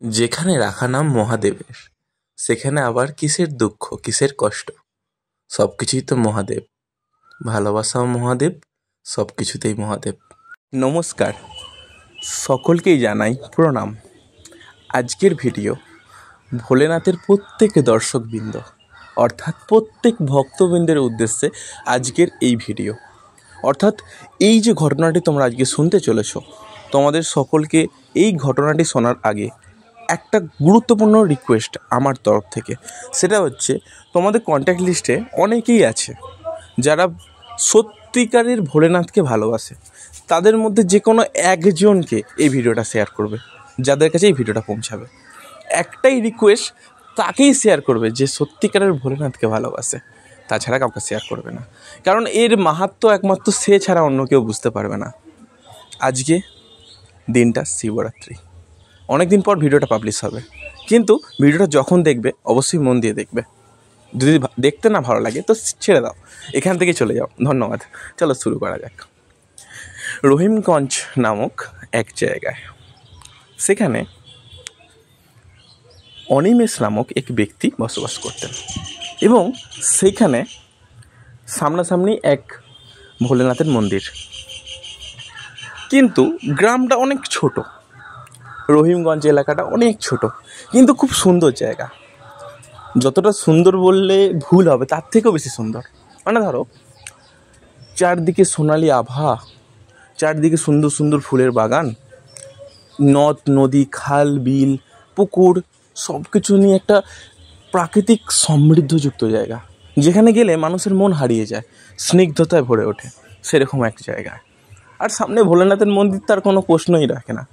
যেখানে রাখা নাম মহাদেবের, সেখানে আবার কিসের দুঃখ, কিসের কষ্ট? সবকিছুই তো মহাদেব। ভালোবাসাও মহাদেব, সব কিছুতেই মহাদেব। নমস্কার, সকলকেই জানাই প্রণাম। আজকের ভিডিও ভোলেনাথের প্রত্যেক দর্শকবৃন্দ অর্থাৎ প্রত্যেক ভক্তবৃন্দের উদ্দেশ্যে আজকের এই ভিডিও। অর্থাৎ এই যে ঘটনাটি তোমরা আজকে শুনতে চলেছ, তোমাদের সকলকে এই ঘটনাটি শোনার আগে একটা গুরুত্বপূর্ণ রিকোয়েস্ট আমার তরফ থেকে। সেটা হচ্ছে, তোমাদের কন্ট্যাক্ট লিস্টে অনেকেই আছে যারা সত্যিকারের ভোলেনাথকে ভালোবাসে। তাদের মধ্যে যে কোনো একজনকে এই ভিডিওটা শেয়ার করবে, যাদের কাছে এই ভিডিওটা পৌঁছাবে। একটাই রিকোয়েস্ট, তাকেই শেয়ার করবে যে সত্যিকারের ভোলেনাথকে ভালোবাসে। তাছাড়া কাউকে শেয়ার করবে না, কারণ এর মাহাত্ম্য একমাত্র সে ছাড়া অন্য কেউ বুঝতে পারবে না। আজকে দিনটা শিবরাত্রি। অনেক দিন পর ভিডিওটা পাবলিশ হবে, কিন্তু ভিডিওটা যখন দেখবে অবশ্যই মন দিয়ে দেখবে। যদি দেখতে না ভালো লাগে তো ছেড়ে দাও, এখান থেকে চলে যাও। ধন্যবাদ। চলো শুরু করা যাক। রহিমগঞ্জ নামক এক জায়গায়, সেখানে অনিমেষ নামক এক ব্যক্তি বসবাস করতেন, এবং সেইখানে সামনাসামনি এক ভোলেনাথের মন্দির। কিন্তু গ্রামটা অনেক ছোট, রহিমগঞ্জ এলাকাটা অনেক ছোট, কিন্তু খুব সুন্দর জায়গা। যতটা সুন্দর বললে ভুল হবে, তার থেকেও বেশি সুন্দর। মানে ধরো, চারদিকে সোনালি আভা, চারদিকে সুন্দর সুন্দর ফুলের বাগান, নদ নদী, খাল বিল, পুকুর, সব কিছু নিয়ে একটা প্রাকৃতিক সমৃদ্ধযুক্ত জায়গা, যেখানে গেলে মানুষের মন হারিয়ে যায়, স্নিগ্ধতায় ভরে ওঠে, সেরকম এক জায়গা। আর সামনে ভোলেনাথের মন্দির, তার কোনো প্রশ্নই রাখে না।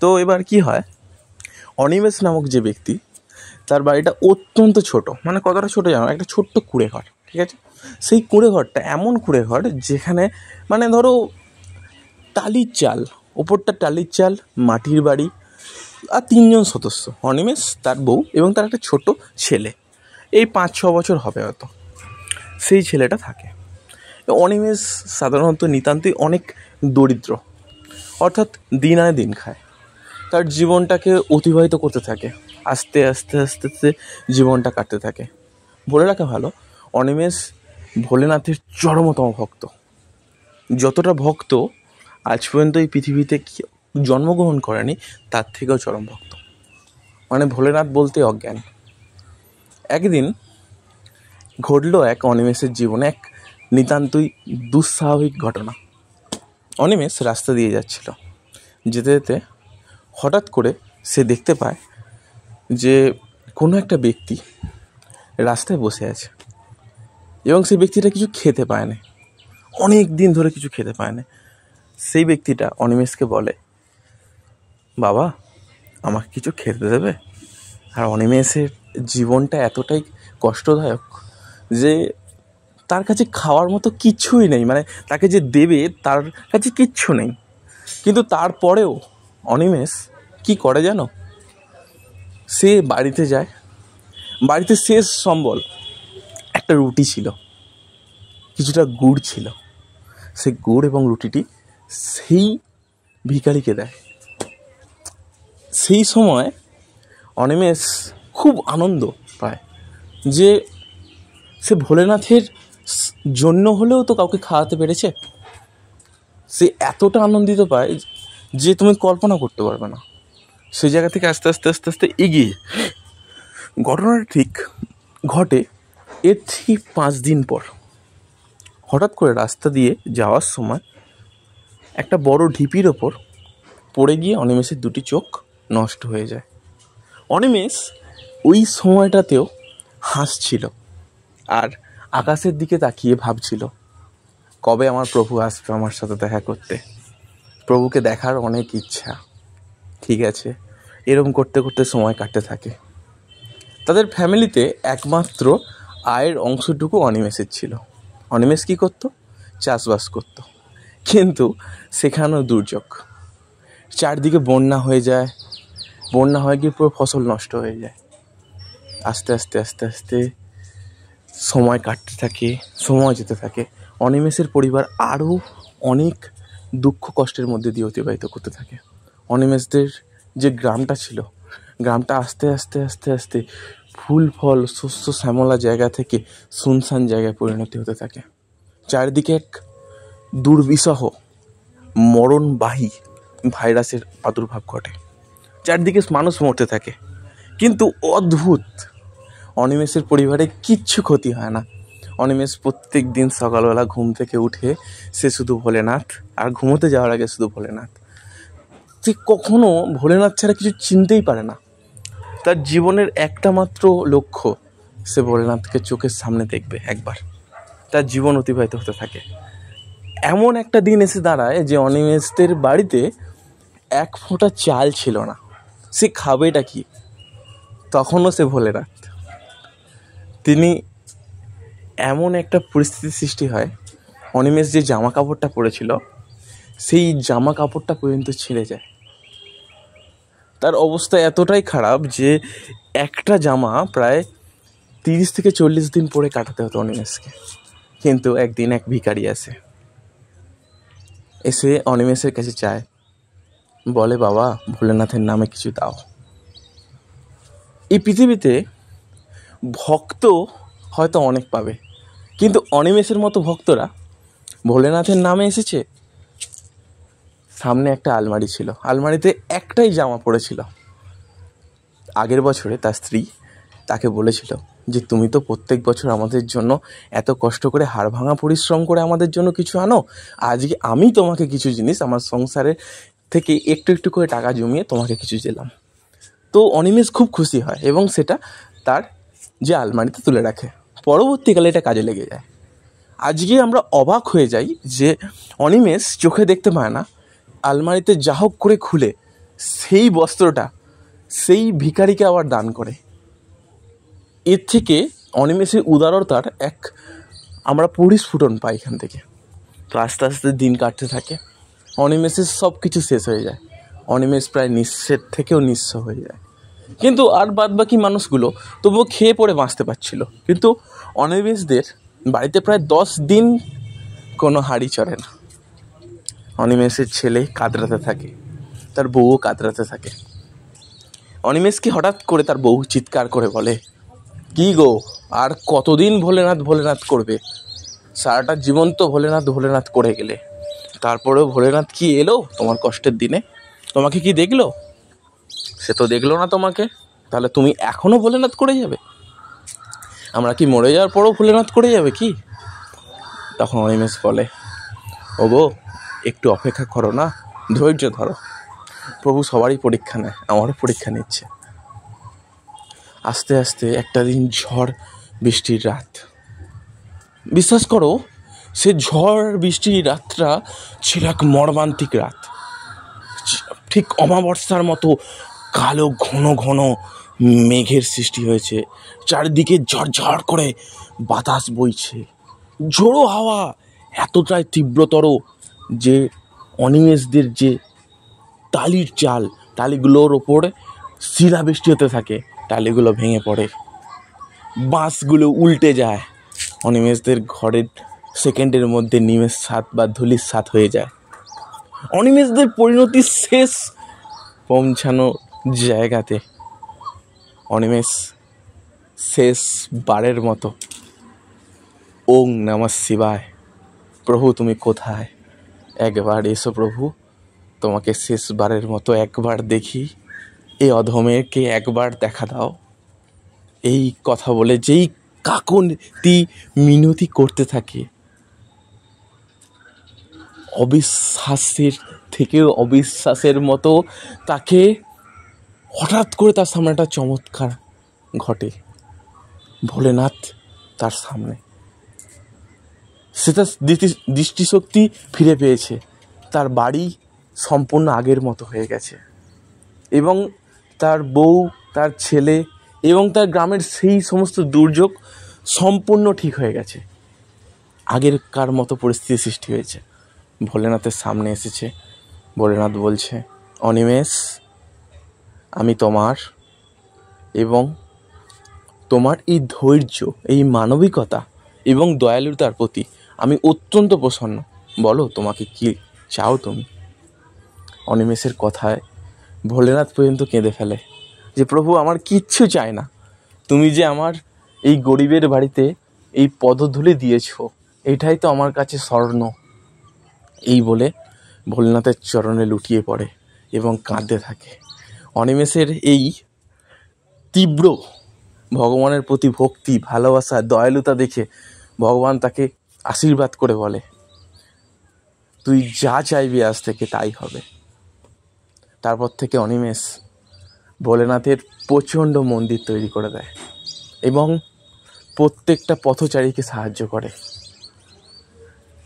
তো এবার কি হয়, অনিমেষ নামক যে ব্যক্তি, তার বাড়িটা অত্যন্ত ছোট। মানে কতটা ছোট জানো? একটা ছোট্ট কুঁড়ে ঘর, ঠিক আছে? সেই কুঁড়ে ঘরটা এমন কুঁড়ে ঘর যেখানে মানে ধরো টালির চাল, ওপরটা টালির চাল, মাটির বাড়ি, আর 3জন সদস্য, অনিমেষ, তার বউ এবং তার একটা ছোট ছেলে। এই 5-6 বছর হবে হয়তো সেই ছেলেটা থাকে। অনিমেষ সাধারণত নিতান্তই অনেক দরিদ্র, অর্থাৎ দিন আনে দিন খায়, তার জীবনটাকে অতিবাহিত করতে থাকে। আস্তে আস্তে আস্তে আস্তে জীবনটা কাটতে থাকে। বলে রাখা ভালো, অনিমেষ ভোলেনাথের চরমতম ভক্ত। যতটা ভক্ত আজ পর্যন্ত এই পৃথিবীতে জন্মগ্রহণ করেনি, তার থেকেও চরম ভক্ত। মানে ভোলেনাথ বলতে অজ্ঞান। একদিন ঘটল এক অনিমেষের জীবনে এক নিতান্তই দুঃস্বাভাবিক ঘটনা। অনিমেষ রাস্তা দিয়ে যাচ্ছিল, যেতে যেতে হঠাৎ করে সে দেখতে পায় যে কোনো একটা ব্যক্তি রাস্তায় বসে আছে, এবং সেই ব্যক্তিটা কিছু খেতে পায় না, অনেক দিন ধরে কিছু খেতে পায় না। সেই ব্যক্তিটা অনিমেষকে বলে, বাবা, আমাকে কিছু খেতে দেবে? আর অনিমেষের জীবনটা এতটাই কষ্টদায়ক যে তার কাছে খাওয়ার মতো কিচ্ছুই নেই। মানে তাকে যে দেবে তার কাছে কিচ্ছু নেই। কিন্তু তারপরেও অনিমেষ কি করে জানো? সে বাড়িতে যায়, বাড়িতে শেষ সম্বল একটা রুটি ছিল, কিছুটা গুড় ছিল। সে গুড় এবং রুটিটি সেই ভিখারিকে দেয়। সেই সময় অনিমেষ খুব আনন্দ পায় যে সে ভোলেনাথের জন্য হলেও তো কাউকে খাওয়াতে পেরেছে। সে এতটা আনন্দিত পায় যে তুমি কল্পনা করতে পারবে না। সেই জায়গা থেকে আস্তে আস্তে আস্তে আস্তে এগিয়ে ঘটনাটা ঠিক ঘটে এর ঠিক 5 দিন পর। হঠাৎ করে রাস্তা দিয়ে যাওয়ার সময় একটা বড় ঢিপির ওপর পড়ে গিয়ে অনিমেষের 2টি চোখ নষ্ট হয়ে যায়। অনিমেষ ওই সময়টাতেও হাসছিল আর আকাশের দিকে তাকিয়ে ভাবছিল, কবে আমার প্রভু আসবে আমার সাথে দেখা করতে। প্রভুকে দেখার অনেক ইচ্ছা। ঠিক আছে, এরম করতে করতে সময় কাটতে থাকে। তাদের ফ্যামিলিতে একমাত্র আয়ের অংশটুকু অনিমেষের ছিল। অনিমেষ কী করতো? চাষবাস করতো। কিন্তু সেখানেও দুর্যোগ, চারদিকে বন্যা হয়ে যায়। বন্যা হয়ে গিয়ে পুরো ফসল নষ্ট হয়ে যায়। আস্তে আস্তে আস্তে আস্তে সময় কাটতে থাকে, সময় যেতে থাকে। অনিমেষের পরিবার আরও অনেক দুঃখ কষ্টের মধ্যে দিয়ে অতিবাহিত করতে থাকে। অনিমেষদের যে গ্রামটা ছিল গ্রামটা আস্তে আস্তে আস্তে আস্তে ফুল ফল শস্য শ্যামলা জায়গা থেকে শুনশান জায়গায় পরিণতি হতে থাকে। চারিদিকে এক দুর্বিষহ মরণবাহী ভাইরাসের প্রাদুর্ভাব ঘটে। চারদিকে মানুষ মরতে থাকে, কিন্তু অদ্ভুত, অনিমেষের পরিবারে কিচ্ছু ক্ষতি হয় না। অনিমেষ প্রত্যেক দিন সকালবেলা ঘুম থেকে উঠে সে শুধু ভোলেনাথ, আর ঘুমোতে যাওয়ার আগে শুধু ভোলেনাথ। সে কখনো ভোলেনাথ ছাড়া কিছু চিনতেই পারে না। তার জীবনের একটা মাত্র লক্ষ্য, সে ভোলেনাথকে চোখের সামনে দেখবে একবার। তার জীবন অতিবাহিত হতে থাকে। এমন একটা দিন এসে দাঁড়ায় যে অনিমেষদের বাড়িতে এক ফোঁটা চাল ছিল না। সে খাবেটা কি? তখনও সে ভোলেনাথ। তিনি এমন একটা পরিস্থিতি সৃষ্টি হয়, অনিমেষ যে জামা কাপড়টা পরেছিল সেই জামা কাপড়টা পর্যন্ত ছিঁড়ে যায়। তার অবস্থা এতটাই খারাপ যে একটা জামা প্রায় 30 থেকে 40 দিন পরে কাটাতে হতো অনিমেষকে। কিন্তু একদিন এক ভিখারি এসে অনিমেষের কাছে চায়, বলে, বাবা, ভোলেনাথের নামে কিছু দাও। এই পৃথিবীতে ভক্ত হয়তো অনেক পাবে, কিন্তু অনিমেষের মতো ভক্তরা ভোলেনাথের নামে এসেছে। সামনে একটা আলমারি ছিল, আলমারিতে একটাই জামা পড়েছিল। আগের বছরে তার স্ত্রী তাকে বলেছিল যে তুমি তো প্রত্যেক বছর আমাদের জন্য এত কষ্ট করে হাড় ভাঙা পরিশ্রম করে আমাদের জন্য কিছু আনো, আজকে আমি তোমাকে কিছু জিনিস আমার সংসারের থেকে একটু একটু করে টাকা জমিয়ে তোমাকে কিছু দিলাম। তো অনিমেষ খুব খুশি হয় এবং সেটা তার যে আলমারিতে তুলে রাখে। পরবর্তীকালে এটা কাজে লেগে যায়। আজকে আমরা অবাক হয়ে যাই যে অনিমেষ চোখে দেখতে পায় না, আলমারিতে যা হোক করে খুলে সেই বস্ত্রটা সেই ভিখারিকে আবার দান করে। এর থেকে অনিমেষের উদারতার এক আমরা পরিস্ফুটন পাই এখান থেকে। তো আস্তে আস্তে দিন কাটতে থাকে, অনিমেষের সব কিছু শেষ হয়ে যায়। অনিমেষ প্রায় নিঃস্বের থেকেও নিঃস্ব হয়ে যায়। কিন্তু আর বাদ বাকি মানুষগুলো তবুও খেয়ে পড়ে বাঁচতে পারছিল। কিন্তু অনিমেষদের বাড়িতে প্রায় 10 দিন কোনো হাঁড়ি চড়ে না। অনিমেষের ছেলে কাতরাতে থাকে, তার বউও কাতরাতে থাকে। অনিমেষকে হঠাৎ করে তার বউ চিৎকার করে বলে, কি গো, আর কতদিন ভোলেনাথ ভোলেনাথ করবে? সারাটা জীবন তো ভোলেনাথ ভোলেনাথ করে গেলে, তারপরেও ভোলেনাথ কি এলো তোমার কষ্টের দিনে? তোমাকে কি দেখলো? সে তো দেখলো না তোমাকে, তাহলে তুমি এখনও ভোলেনাথ করে যাবে? আমরা কি মরে যাওয়ার পরও ভোলেনাথ করে যাবে কি? তখন অনিমেষ বলে, ওগো, একটু অপেক্ষা করো না, ধৈর্য ধরো। প্রভু সবারই পরীক্ষা নেয়, আমারও পরীক্ষা নিচ্ছে। আস্তে আস্তে একটা দিন ঝড় বৃষ্টির রাত। বিশ্বাস করো, সে ঝড় বৃষ্টির রাতটা ছিল এক মর্মান্তিক রাত। ঠিক অমাবস্যার মতো কালো ঘন ঘন মেঘের সৃষ্টি হয়েছে। চারিদিকে ঝড়ঝড় করে বাতাস বইছে, ঝোড়ো হাওয়া এতটাই তীব্রতর যে অনিমেষদের যে টালির চাল, টালিগুলোর ওপর শিলাবৃষ্টি হতে থাকে, টালিগুলো ভেঙে পড়ে, বাঁশগুলো উল্টে যায়। অনিমেষদের ঘরের সেকেন্ডের মধ্যে নিমেষ ছাদ বা ধুলির ছাদ হয়ে যায়। অনিমেষদের পরিণতি শেষ পৌঁছানো জায়গাতে অনিমেষ শেষ বারের মতো ওং নমঃ শিবায়, প্রভু তুমি কোথায়? একবার এসো প্রভু, তোমাকে শেষবারের মতো একবার দেখি, এই অধমেরকে একবার দেখা দাও। এই কথা বলে যেই কাকুতি মিনতি করতে থাকে, অবিশ্বাসের থেকেও অবিশ্বাসের মতো তাকে হঠাৎ করে তার সামনে একটা চমৎকার ঘটে। ভোলেনাথ তার সামনে, সে তার দৃষ্টিশক্তি ফিরে পেয়েছে, তার বাড়ি সম্পূর্ণ আগের মতো হয়ে গেছে এবং তার বউ, তার ছেলে এবং তার গ্রামের সেই সমস্ত দুর্যোগ সম্পূর্ণ ঠিক হয়ে গেছে। আগেরকার মতো পরিস্থিতি সৃষ্টি হয়েছে। ভোলেনাথের সামনে এসেছে। ভোলেনাথ বলছে, অনিমেষ, আমি তোমার এবং তোমার এই ধৈর্য, এই মানবিকতা এবং দয়ালুতার প্রতি আমি অত্যন্ত প্রসন্ন। বলো, তোমাকে কি চাও তুমি? অনিমেষের কথায় ভোলেনাথ পর্যন্ত কেঁদে ফেলে। যে প্রভু আমার কিচ্ছু চাই না, তুমি যে আমার এই গরিবের বাড়িতে এই পদধূলি দিয়েছো, এটাই তো আমার কাছে স্বর্ণ। এই বলে ভোলেনাথের চরণে লুটিয়ে পড়ে এবং কাঁদতে থাকে। অনিমেষের এই তীব্র ভগবানের প্রতি ভক্তি, ভালোবাসা, দয়ালুতা দেখে ভগবান তাকে আশীর্বাদ করে বলে, তুই যা চাইবি আজ থেকে তাই হবে। তারপর থেকে অনিমেষ ভোলেনাথের প্রচণ্ড মন্দির তৈরি করে দেয় এবং প্রত্যেকটা পথচারীকে সাহায্য করে।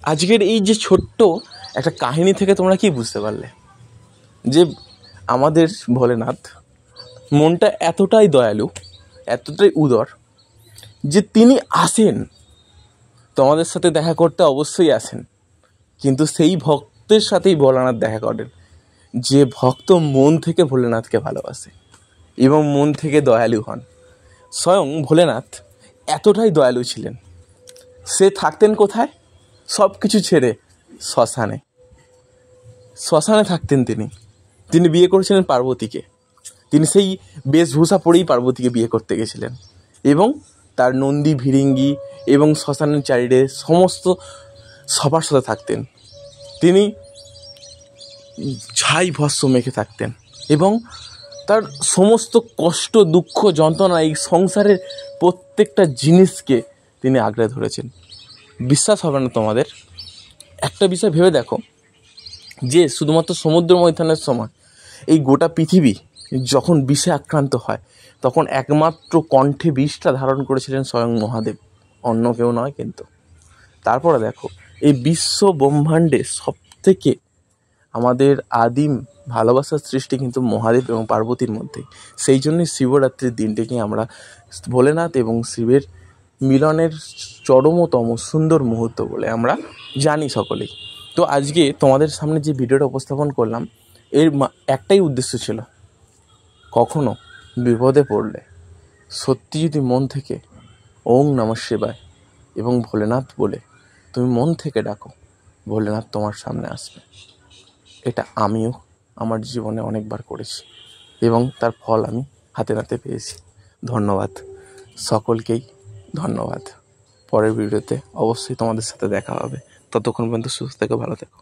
আজকের এই যে ছোট্ট একটা কাহিনী থেকে তোমরা কি বুঝতে পারলে? যে আমাদের ভোলেনাথ মনটা এতটাই দয়ালু, এতটাই উদার যে তিনি আসেন, তোমাদের সাথে দেখা করতে অবশ্যই আসেন, কিন্তু সেই ভক্তের সাথেই ভোলানাথ দেখা করেন যে ভক্ত মন থেকে ভোলেনাথকে ভালোবাসে এবং মন থেকে দয়ালু হন। স্বয়ং ভোলেনাথ এতটাই দয়ালু ছিলেন, সে থাকতেন কোথায়? সব কিছু ছেড়ে শ্মশানে থাকতেন তিনি বিয়ে করেছিলেন পার্বতীকে। তিনি সেই বেশভূষা পরেই পার্বতীকে বিয়ে করতে গেছিলেন এবং তার নন্দী ভিরিঙ্গি এবং শ্মশানের চারিদিকে সমস্ত সবার সাথে থাকতেন। তিনি ছাই ভস্ম মেখে থাকতেন এবং তার সমস্ত কষ্ট, দুঃখ, যন্ত্রণা, এই সংসারের প্রত্যেকটা জিনিসকে তিনি আঁকড়ে ধরেছেন। বিশ্বাস হবে না তোমাদের, একটা বিষয় ভেবে দেখো যে শুধুমাত্র সমুদ্র মন্থনের সময় এই গোটা পৃথিবী যখন বিষে আক্রান্ত হয়, তখন একমাত্র কণ্ঠে বিষটা ধারণ করেছিলেন স্বয়ং মহাদেব, অন্য কেউ নয়। কিন্তু তারপরে দেখো, এই বিশ্ব ব্রহ্মাণ্ডে সব থেকে আমাদের আদিম ভালোবাসার সৃষ্টি কিন্তু মহাদেব এবং পার্বতীর মধ্যে। সেই জন্যই শিবরাত্রির দিনটিকে আমরা ভোলেনাথ এবং শিবের মিলনের চরমতম সুন্দর মুহূর্ত বলে আমরা জানি সকলেই। তো আজকে তোমাদের সামনে যে ভিডিওটা উপস্থাপন করলাম, এর একটাই উদ্দেশ্য ছিল, কখনো বিপদে পড়লে সত্যি যদি মন থেকে ওং নমঃ শিবায় এবং ভোলেনাথ বলে তুমি মন থেকে ডাকো, ভোলেনাথ তোমার সামনে আসবে। এটা আমিও আমার জীবনে অনেকবার করেছি এবং তার ফল আমি হাতে নাতে পেয়েছি। ধন্যবাদ সকলকেই, ধন্যবাদ। পরের ভিডিওতে অবশ্যই তোমাদের সাথে দেখা হবে। ততক্ষণ পর্যন্ত সুস্থ থেকো, ভালো থেকো।